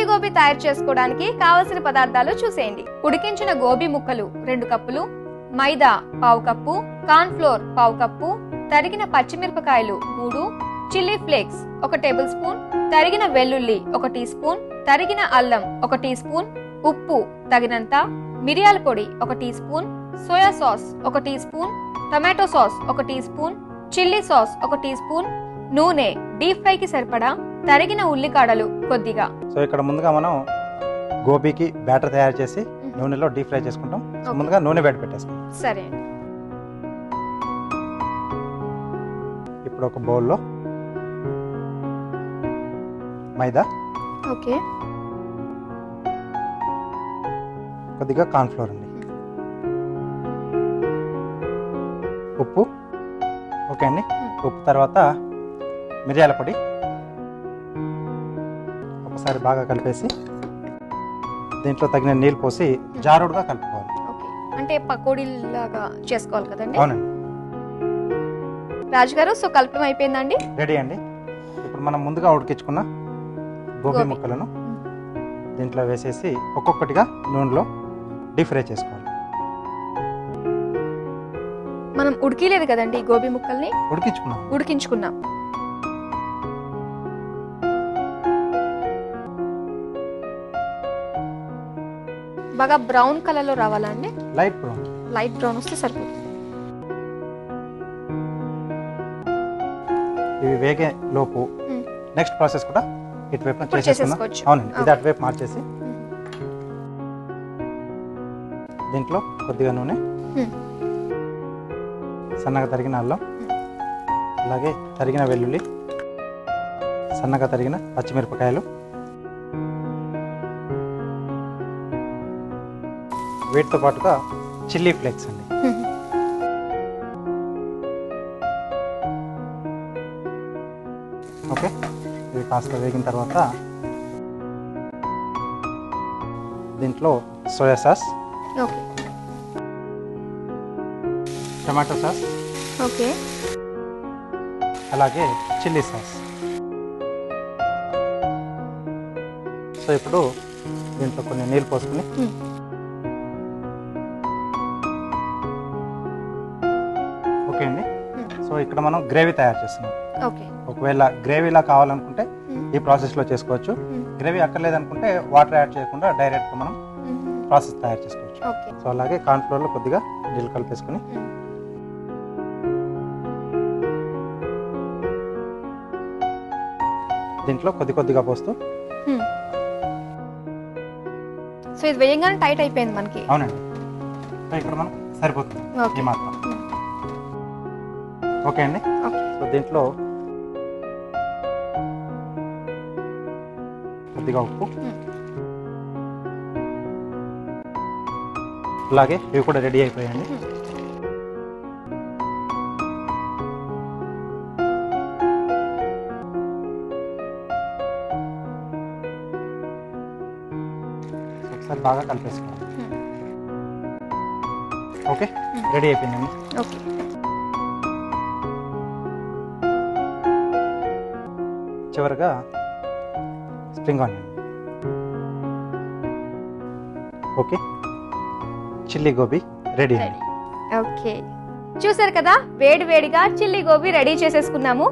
గోబీ తయారు చేసుకోవడానికి కావలసిన పదార్థాలు చూసేయండి. ఉడికించిన గోబీ ముక్కలు 2 కప్పులు, మైదా 1/2 కప్పు, కార్న్ ఫ్లోర్ 1/2 కప్పు, తరిగిన పచ్చిమిరపకాయలు 3, చిల్లీ ఫ్లేక్స్ 1 టేబుల్ స్పూన్, తరిగిన వెల్లుల్లి 1 టీ స్పూన్, తరిగిన అల్లం 1 టీ స్పూన్, ఉప్పు తగినంత, మిరియాల పొడి 1 teaspoon, soya sauce 1 teaspoon, tomato sauce 1 teaspoon, chilli sauce 1 teaspoon, నూనె డీప్ ఫ్రై కి సరిపడా, తరిగిన ఉల్లికాడలు కొద్దిగా. సో ఇక్కడ ముందుగా మనం గోబీకి బ్యాటర్ తయారు చేసి నూనెలో డీప్ ఫ్రై చేసుకుంటాం. సో ముందుగా నూనె వేడి పెట్టేసుకుంటాం. సరే. ఇప్పుడు ఒక బౌల్లో మైదా, ఓకే, కొద్దిగా కార్న్ ఫ్లోర్ అండి, ఉప్పు, ఓకే అండి, ఉప్పు తర్వాత మిరియాల పొడి ఒకసారి బాగా కలిపేసి దీంట్లో తగిన నీళ్ళు పోసి జారుడుగా కలుపుకోవాలి. ఓకే, అంటే పకోడీలాగా చేసుకోవాలి కదండి? అవునండి. రాజుగారు, సో కలపడం అయిపోయిందండి? రెడీ అండి. ఇప్పుడు మనం ముందుగా ఉడికించుకున్న గోబీ ముక్కలను దీంట్లో వేసేసి ఒక్కొక్కటిగా నూనెలో డీప్ ఫ్రై చేసుకోవాలి. మనం ఉడికిలేదు కదండి గోబీ ముక్కల్ని? ఉడికించుకున్నాం. బాగా బ్రౌన్ కలర్ లో రావాలా అండి? లైట్ బ్రౌన్ వస్తే సరిపోతుంది. ఇవి వేగే లోపు నెక్స్ట్ ప్రాసెస్ కూడా ఇటువైపు చేసేసుకోవచ్చు. అవునండి, ఇది అటువైపు మార్చేసి దీంట్లో కొద్దిగా నూనె, సన్నగా తరిగిన అల్లం, అలాగే తరిగిన వెల్లుల్లి, సన్నగా తరిగిన పచ్చిమిరపకాయలు, వీటితో పాటుగా చిల్లీ ఫ్లేక్స్ అండి, ఓకే. ఇవి కాస్త వేగిన తర్వాత దీంట్లో soya sauce, okay, tomato sauce, okay, అలాగే చిల్లీ సాస్. సో ఇప్పుడు దీంట్లో కొన్ని నీళ్ళు పోసుకుని ఓకే అండి. సో ఇక్కడ మనం గ్రేవీ తయారు చేస్తున్నాం. ఒకవేళ గ్రేవీలా కావాలనుకుంటే ఈ ప్రాసెస్లో చేసుకోవచ్చు. గ్రేవీ అక్కర్లేదనుకుంటే వాటర్ యాడ్ చేయకుండా డైరెక్ట్గా మనం ప్రాసెస్ తయారు చేసుకోవచ్చు. సో అలాగే కార్న్ ఫ్లోర్లో కొద్దిగా నీళ్ళు కలిపేసుకుని దీంట్లో కొద్దిగా పోస్తూ, సో ఇది వేయంగానే టైట్ అయిపోయింది మనకి. అవునండి, ఇక్కడ మనకు సరిపోతుంది ఈ మాత్రం. ఓకే అండి. సో దీంట్లో కొద్దిగా ఉప్పు, అలాగే ఇవి కూడా రెడీ అయిపోయాయండి. ఒకసారి బాగా కలిపేసుకోవాలి. ఓకే, రెడీ అయిపోయిందండి. ఓకే, చివరగా spring onion. Okay, chilli gobi ready అండి. ఓకే, చూసారు కదా, వేడిగా చిల్లీ గోబీ రెడీ చేసేసుకున్నాము.